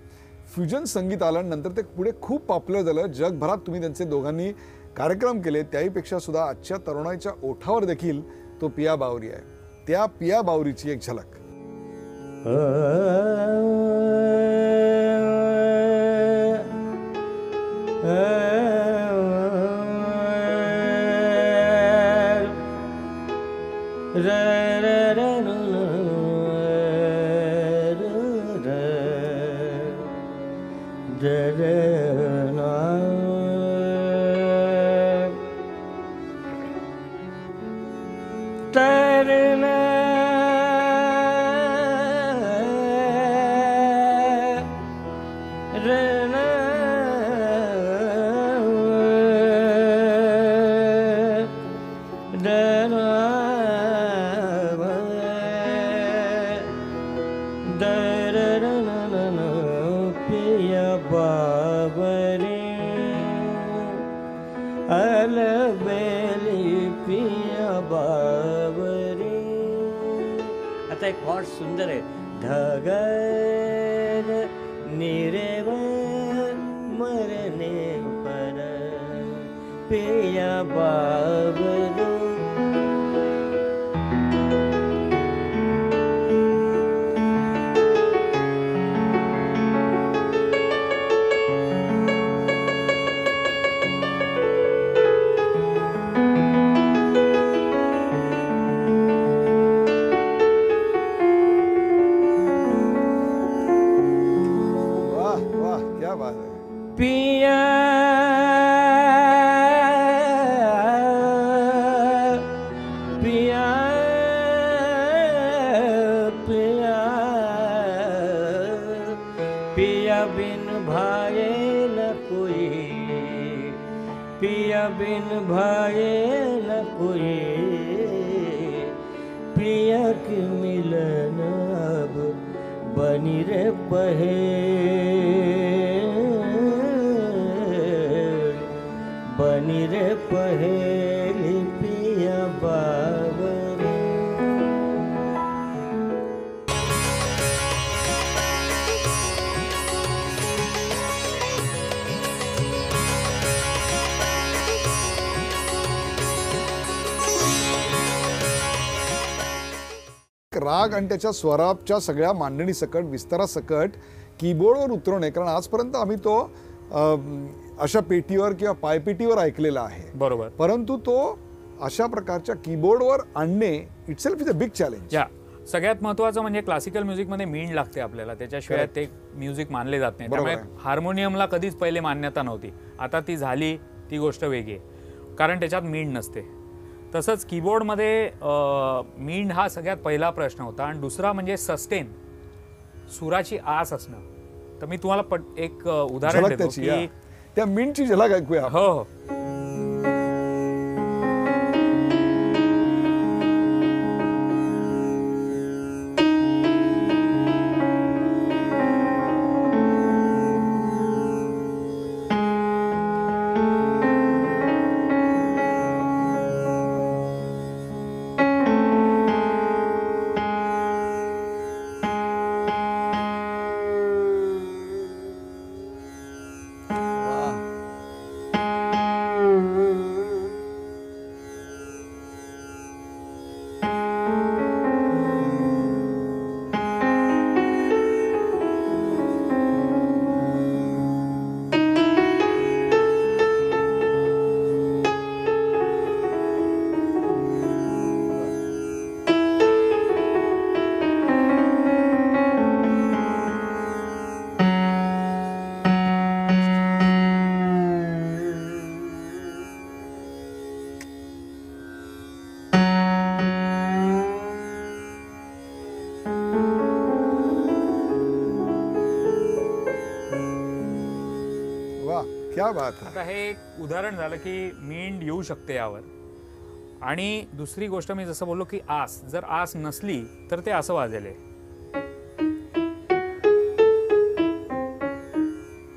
फ्युजन संगीत आलं, नंतर ते पुढे खूप पॉप्युलर झालं. जगभरात तुम्ही त्यांचे दोघांनी कार्यक्रम केले, त्याहीपेक्षा सुद्धा आजच्या तरुणाईच्या ओठावर देखील तो पिया बावरी आहे. त्या पिया बावरीची एक झलक. आता एक कॉर्ड सुंदर आहे. धगर निरेव मरने पर पिया बाबरू. पिया पिया बिन भाए न कोई, प्रिया की मिलन अब बनी रे पहेल, बनी रे पहेली पिया बाबरे। राग आणि त्याच्या स्वराच्या सगळ्या मांडणीसकट, विस्तारासकट कीबोर्डवर उतरवणे, कारण आजपर्यंत आम्ही तो अशा पेटीवर किंवा पायपेटीवर ऐकलेला आहे, बरोबर, परंतु तो अशा प्रकारच्या कीबोर्डवर आणणे itself is a big challenge. या सगळ्यात महत्त्वाचं म्हणजे क्लासिकल म्युझिकमध्ये मींड लागते आपल्याला, त्याच्याशिवाय ते म्युझिक मानले जात नाही. त्यामुळे हार्मोनियमला कधीच पहिले मान्यता नव्हती, आता ती झाली, ती गोष्ट वेगळी आहे, कारण त्याच्यात मींड नसते. तसंच कीबोर्डमध्ये मींड हा सगळ्यात पहिला प्रश्न होता. आणि दुसरा म्हणजे सस्टेन, सुराची आस असणं. तर मी तुम्हाला एक उदाहरण देतो की त्या मींडची झलक ऐकूया. हो हो. क्या बात आहे. आता हे एक उदाहरण झालं की मींड येऊ शकते यावर. आणि दुसरी गोष्ट मी जसं बोललो की आस, जर आस नसली तर ते असं वाजेल.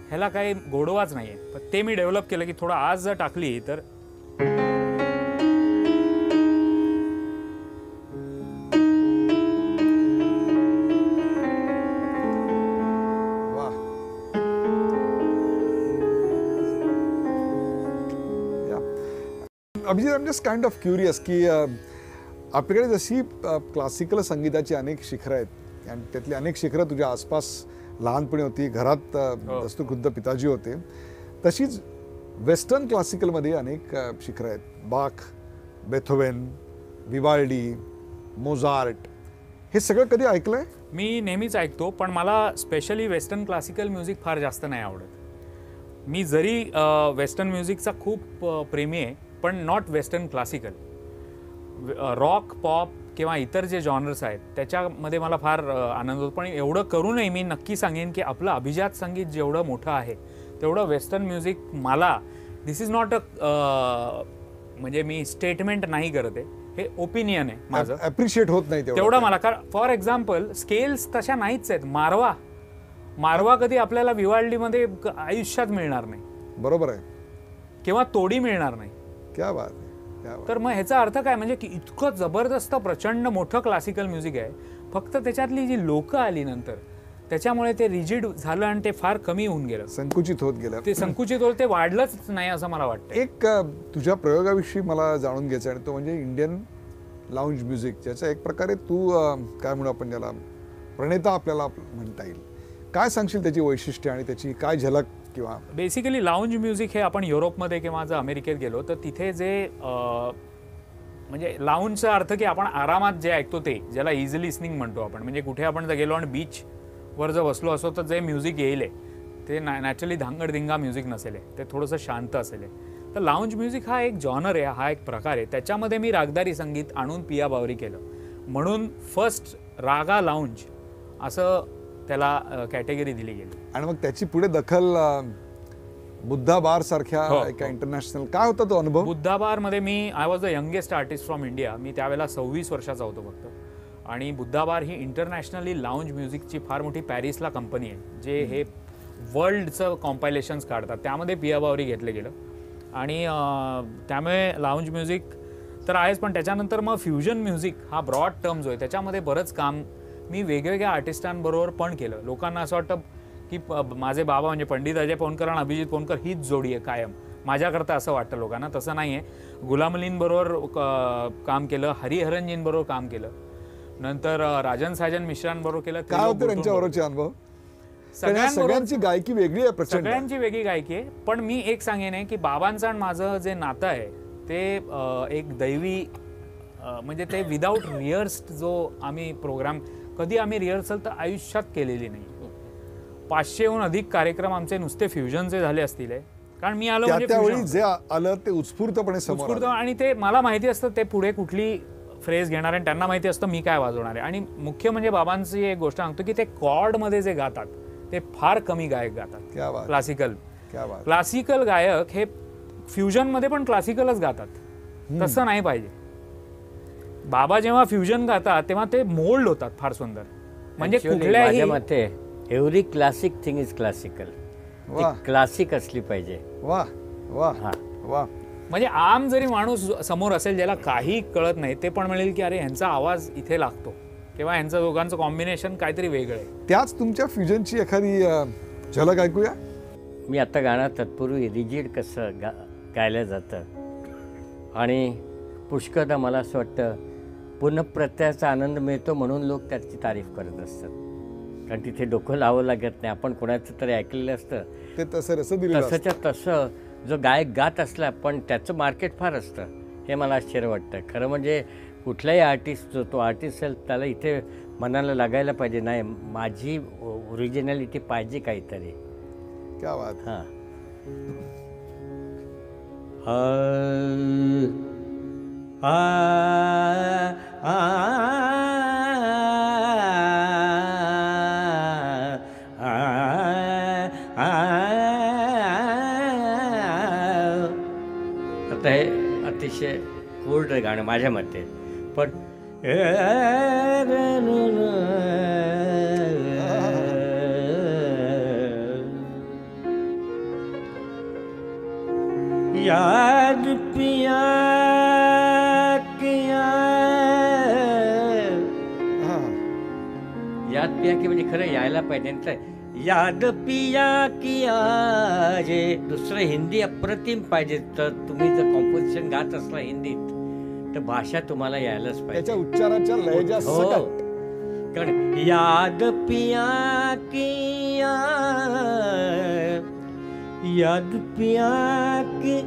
ह्याला काही गोडवाच नाहीये, पण ते मी डेव्हलप केलं की थोडा आस जर टाकली तर Abhijit, I am just kind of curious की आपल्याकडे जशी क्लासिकल संगीताची अनेक शिखरं आहेत आणि त्यातली अनेक शिखरं तुझ्या आसपास लहानपणी होती, घरात दस्तुरखुद्द पिताजी होते, तशीच वेस्टर्न क्लासिकलमध्ये अनेक शिखरं आहेत. बाख, बेथोवेन, विवाल्डी, मोझार्ट, हे सगळं कधी ऐकलंय? मी नेहमीच ऐकतो, पण मला स्पेशली वेस्टर्न क्लासिकल म्युझिक फार जास्त नाही आवडत. मी जरी वेस्टर्न म्युझिकचा खूप प्रेमी आहे, पण not western classical. Rock, pop किंवा इतर जे जॉनर्स आहेत त्याच्यामध्ये मला फार आनंद होतो. पण एवढं करूनही मी नक्की सांगेन की आपलं अभिजात संगीत जेवढं मोठं आहे तेवढं वेस्टर्न म्युझिक मला, दिस इज नॉट अ म्हणजे मी स्टेटमेंट नाही करत आहे, हे ओपिनियन आहे माझं, अप्रिशिएट होत नाही तेवढं मला. कारण फॉर एक्झाम्पल स्केल्स तशा नाहीच आहेत. मारवा कधी आपल्याला विवाल्डीमध्ये आयुष्यात मिळणार नाही, बरोबर आहे, किंवा तोडी मिळणार नाही. क्या बात आहे. तर मग ह्याचा अर्थ काय, म्हणजे की इतकं जबरदस्त प्रचंड मोठं क्लासिकल म्युझिक आहे, फक्त त्याच्यातली जी लोकं आली नंतर त्याच्यामुळे ते रिजिड झालं आणि ते फार कमी होऊन गेलं, संकुचित होत गेलं. ते संकुचित होत, ते वाढलंच नाही असं मला वाटतं. एक तुझ्या प्रयोगाविषयी मला जाणून घ्यायचं आणि तो म्हणजे इंडियन लाऊंज म्युझिक, ज्याचा एक प्रकारे तू काय म्हणू आपण ज्याला प्रणेता आपल्याला म्हणता येईल. काय सांगशील त्याची वैशिष्ट्ये आणि त्याची काय झलक? किंवा बेसिकली लाऊंज म्युझिक हे आपण युरोपमध्ये किंवा जर अमेरिकेत गेलो तर तिथे जे म्हणजे लाऊंजचा अर्थ की आपण आरामात जे ऐकतो ते, ज्याला इझी लिसनिंग म्हणतो आपण. म्हणजे कुठे आपण जर गेलो आणि बीचवर जर बसलो असो तर जे म्युझिक येईल ते नॅचरली धांगडधिंगा म्युझिक नसेल, ते थोडंसं शांत असेल. तर लाऊंज म्युझिक हा एक जॉनर आहे, हा एक प्रकार आहे. त्याच्यामध्ये मी रागदारी संगीत आणून पिया बावरी केलं, म्हणून फर्स्ट रागा लाऊंज असं त्याला कॅटेगरी दिली गेली. आणि मग त्याची पुढे दखल बुद्धा बार सारख्या एका इंटरनॅशनल, काय होता तो अनुभव? बुद्धा बारमध्ये मी I was the youngest artist from India. मी त्यावेळेला 26 वर्षाचा होतो फक्त. आणि बुद्धा बार ही इंटरनॅशनली लाऊंज म्युझिकची फार मोठी पॅरिसला कंपनी आहे, जे हे वर्ल्डचं कॉम्पायलेशन्स काढतात. त्यामध्ये पिया बावरी घेतलं गेलं आणि त्यामुळे लाऊंज म्युझिक तर आहेच, पण त्याच्यानंतर मग फ्युजन म्युझिक हा ब्रॉड टर्म जो आहे त्याच्यामध्ये बरंच काम मी वेगवेगळ्या आर्टिस्टांबरोबर पण केलं. लोकांना असं वाटतं की माझे बाबा म्हणजे पंडित अजय पोनकर आणि अभिजित पोनकर हीच जोडी आहे कायम. माझ्याकरता असं वाटतं लोकांना, तसं नाही आहे. गुलाम अलींबरोबर काम केलं, हरिहरनजींबरोबर काम केलं, नंतर राजन साजन मिश्रांबरोबर केलं. काय होते त्यांच्याबरोबरचे अनुभव? सगळ्यांची गायकी वेगळी आहे, प्रचंड सगळ्यांची वेगळी गायकी आहे. पण मी एक सांगेन आहे की बाबांचं आणि माझं जे नातं आहे ते एक दैवी, म्हणजे ते विदाऊट रिहर्स्ड जो आम्ही प्रोग्राम, कधी आम्ही रिहर्सल तर आयुष्यात केलेली नाही. 500हून अधिक कार्यक्रम आमचे नुसते फ्युजनचे झाले असतील. कारण मी आलो म्हणजे त्यावेळी जे आलं ते उत्स्फूर्तपणे समोर आलं. आणि ते मला माहिती असतं ते पुढे कुठली फ्रेज घेणार आहे, त्यांना माहिती असतं मी काय वाजवणार आहे. आणि मुख्य म्हणजे बाबांची एक गोष्ट सांगतो की ते कॉर्डमध्ये जे गातात ते फार कमी गायक गातात. क्लासिकल गायक हे फ्युजनमध्ये पण क्लासिकलच गातात, तसं नाही पाहिजे. बाबा जेव्हा फ्युजन गातात तेव्हा ते मोल्ड होतात फार सुंदर. म्हणजे कुठल्याही मते every classic thing is classical, classic असली पाहिजे. वा वा वा. म्हणजे आम जरी माणूस समोर असेल ज्याला काही कळत नाही, ते पण म्हणेल की अरे ह्यांचा आवाज इथे लागतो किंवा ह्यांचं दोघांचं कॉम्बिनेशन काहीतरी वेगळं आहे. त्याच तुमच्या फ्युजनची एखादी झलक ऐकूया. मी आता गाणं तत्पूर्वी रिजिड कसं गायलं जातं आणि पुष्कळदा मला असं वाटतं पुनःप्रत्ययाचा आनंद मिळतो म्हणून लोक त्याची तारीफ करत असतात. कारण तिथे डोकं लावं लागत नाही. आपण कोणाचं तरी ऐकलेलं असतं ते तसंच्या तसं जो गायक गात असला पण त्याचं मार्केट फार असतं, हे मला आश्चर्य वाटतं. खरं म्हणजे कुठलाही आर्टिस्ट जो तो आर्टिस्ट असेल त्याला इथे मनाला लागायला पाहिजे, नाही माझी ओरिजिनॅलिटी पाहिजे काहीतरी. क्या बात. हां आता हे अतिशय कोल्ड गाणं माझ्या मते, पण याद पिया याद पिया की म्हणजे खरं यायला पाहिजे. याद पिया किया जे दुसरं हिंदी अप्रतिम पाहिजे. तर तुम्ही जर कॉम्पोजिशन गात असला हिंदीत तर भाषा तुम्हाला यायलाच पाहिजे, त्याच्या उच्चाराच्या लयच्या सकट. कारण याद पिया किया याद पिया की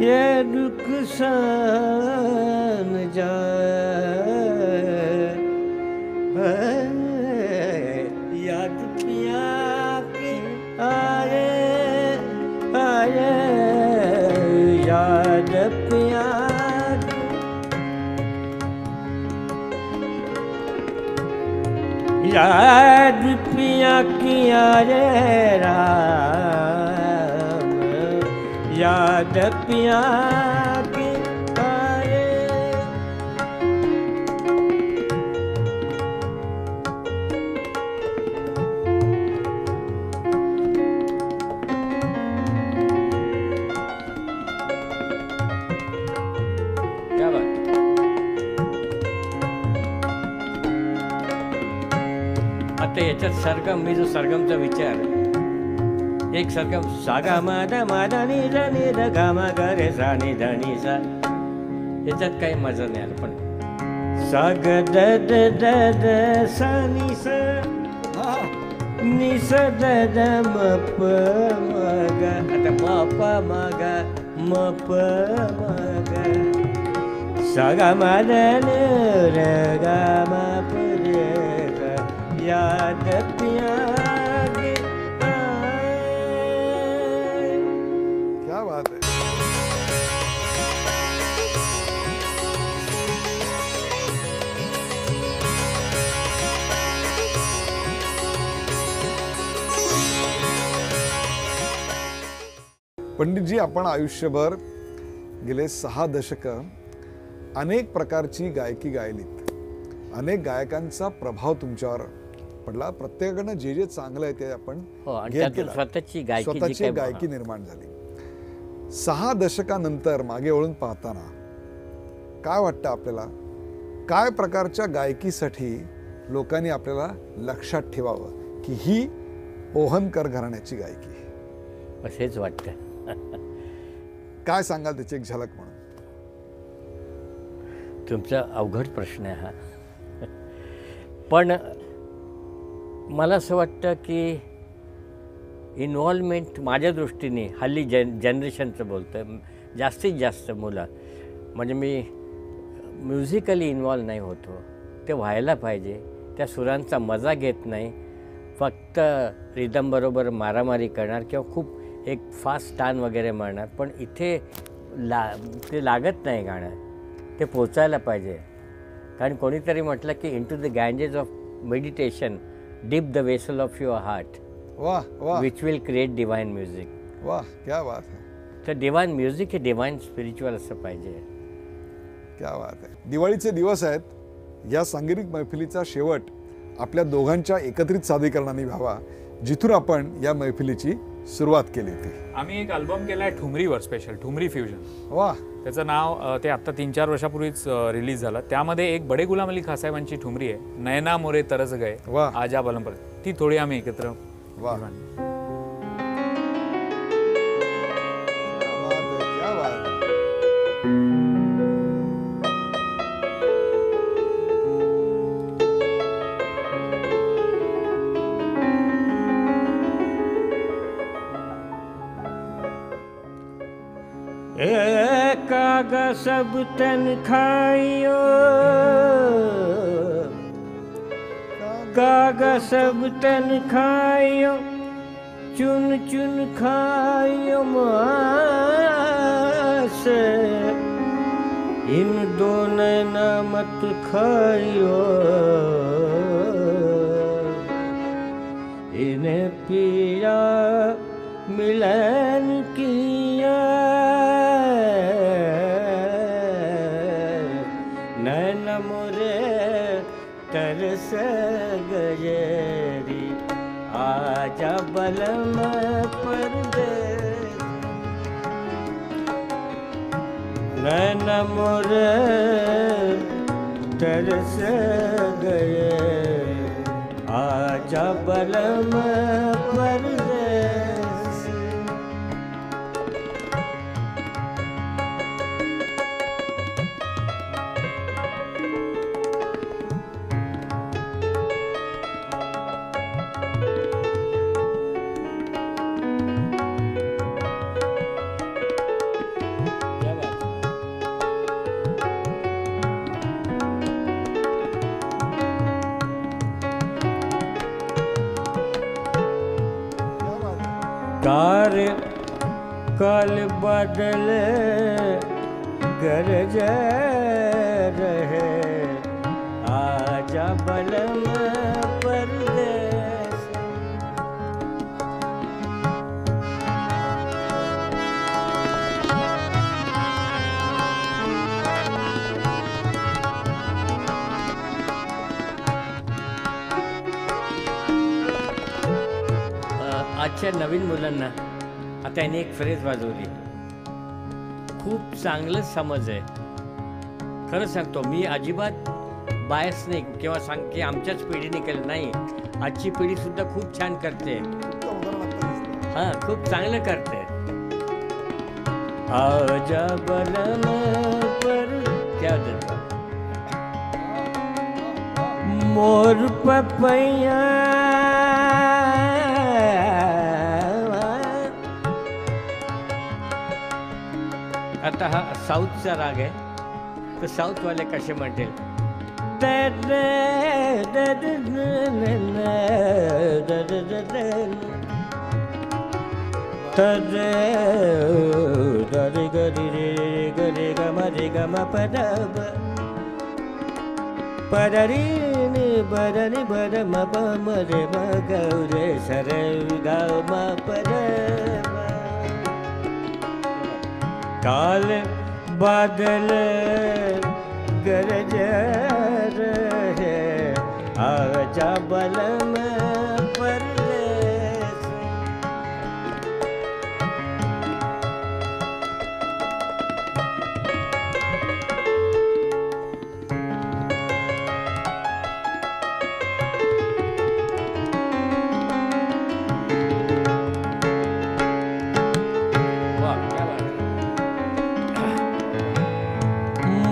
ये नुकसान जा याद पिया की आए आए याद पिया याद पिया की आए राम याद पिया की आए. क्या बात. आता याच्यात सरगम, मी जो सरगमचा विचार, एक सरगम सागा मादा मादा नि दा गा मा गा रे सा नि धा नि सा, याच्यात काही मजा नाही आला. पण साग द द द द सा नि सा नि सा द द म प म ग. आता म प म ग म प म ग सागा मादा न र गा मा प रे गा याद पिया. क्या बात है. पंडितजी, आपण आयुष्यभर गेले 6 दशकं अनेक प्रकारची गायकी गायलीत. अनेक गायकांचा प्रभाव तुमच्यावर पडला. प्रत्येकाकडनं जे जे चांगलं आहे ते आपण घेत गेला. स्वतःची गायकी निर्माण झाली. 6 दशकानंतर मागे वळून पाहताना काय वाटतं आपल्याला? काय प्रकारच्या गायकीसाठी लोकांनी आपल्याला लक्षात ठेवावं की ही पोहनकर घराण्याची गायकी? असेच वाटतं. काय सांगाल त्याची एक झलक म्हणून? तुमचा अवघड प्रश्न आहे हा. पण मला असं वाटतं की इन्व्हॉल्वमेंट माझ्या दृष्टीने हल्ली जनरेशनचं बोलतं, जास्तीत जास्त मुलं, म्हणजे मी म्युझिकली इन्व्हॉल्व नाही होतो, ते व्हायला पाहिजे. त्या सुरांचा मजा घेत नाही, फक्त रिदमबरोबर मारामारी करणार किंवा खूप एक फास्ट टान वगैरे मारणार, पण इथे ते लागत नाही गाणं, ते पोचायला पाहिजे. कारण कोणीतरी म्हटलं की into the Ganges of meditation dip the vessel of your heart, वाह वाह, which will create divine music. वाह, क्या बात है. तर डिवाइन म्युझिक हे डिवाइन स्पिरिच्युअल असं पाहिजे. क्या बात आहे. दिवाळीचे दिवस आहेत. या सांगीतिक मैफिलीचा शेवट आपल्या दोघांच्या एकत्रित सादरीकरणाने व्हावा, जिथून आपण या मैफिलीची सुरुवात केली होती. आम्ही एक अल्बम केला आहे ठुमरीवर, स्पेशल ठुमरी फ्युजन. वाह. त्याचं नाव ते आत्ता 3-4 वर्षापूर्वीच रिलीज झालं. त्यामध्ये एक बडे गुलाम अली खां साहेबांची ठुमरी आहे, नयना मोरे तरस गए आजा बलम, ती थोडी आम्ही एकत्र. वाह, क्या बात है. कागा सब तन खाइयो, कागा सब तन खाइयो, चुन चुन खाइयो मांस, इन दोनों न मत खाइयो, इन्हें पिया मिलन किया, नैन मोरे तरस गयरी, आजा बलम परदेस, नैन मोरे तरस गए, आजा बलम परदेस. तार काल बादल गरज रहे, आजा बलम परदेस. आजच्या नवीन मुलांना आता याने एक फ्रेज वाजवली, खूप चांगलं समज आहे. खरं सांगतो मी, अजिबात बायस नाही किंवा सांग की आमच्याच पिढीने केलं नाही. आजची पिढीसुद्धा खूप छान करते, हां खूप चांगलं करते. आजा बलम पर क्या देता मोर पपैया, आता हा साऊथचा राग आहे, तर साऊथवाले कसे म्हणतील, पदरी बरनी बर मप मरे मगौरे सर गाव म पद काल बादल गरज रहे आजा बलम परदेस।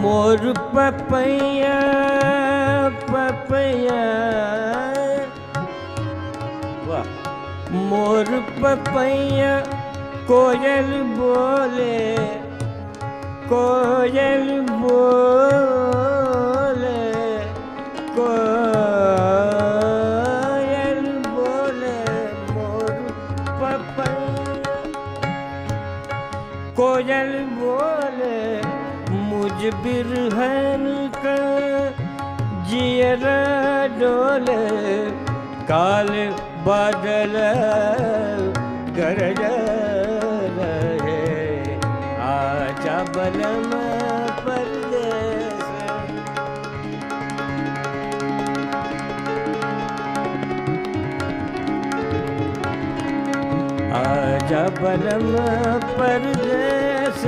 मोर पपैया पपैया वाह, मोर पपैया कोयल बोले कोयल बोले कोयल बोले मोर पपैया कोयल बोले मुझ बिरहन का जियरा डोले काल बादल गरज रहे आजा बलम परदेस। आजा बलम परदेस।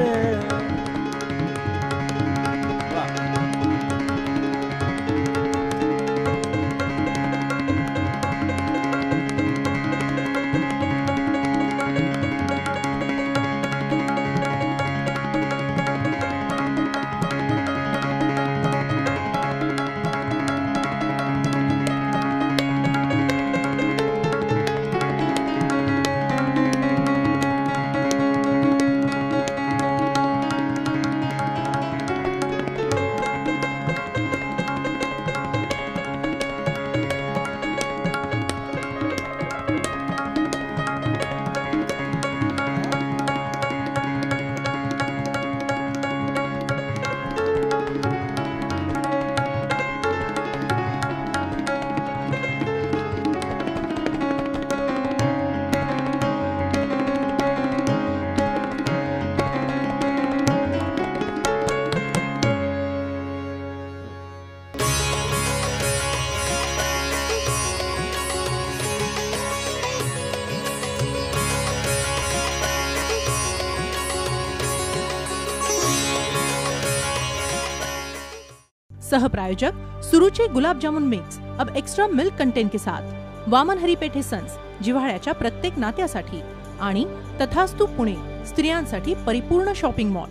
सह प्रायोजक सुरुची गुलाब जामुन मिक्स अब एक्स्ट्रा मिल्क कंटेंट के साथ वामन हरी पेठे सन्स जिव्हाळ्याच्या प्रत्येक नात्यासाठी आणि तथास्तु पुणे स्त्रियांसाठी परिपूर्ण शॉपिंग मॉल।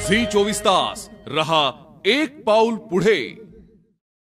झी 24 तास रहा एक पाऊल पुढे।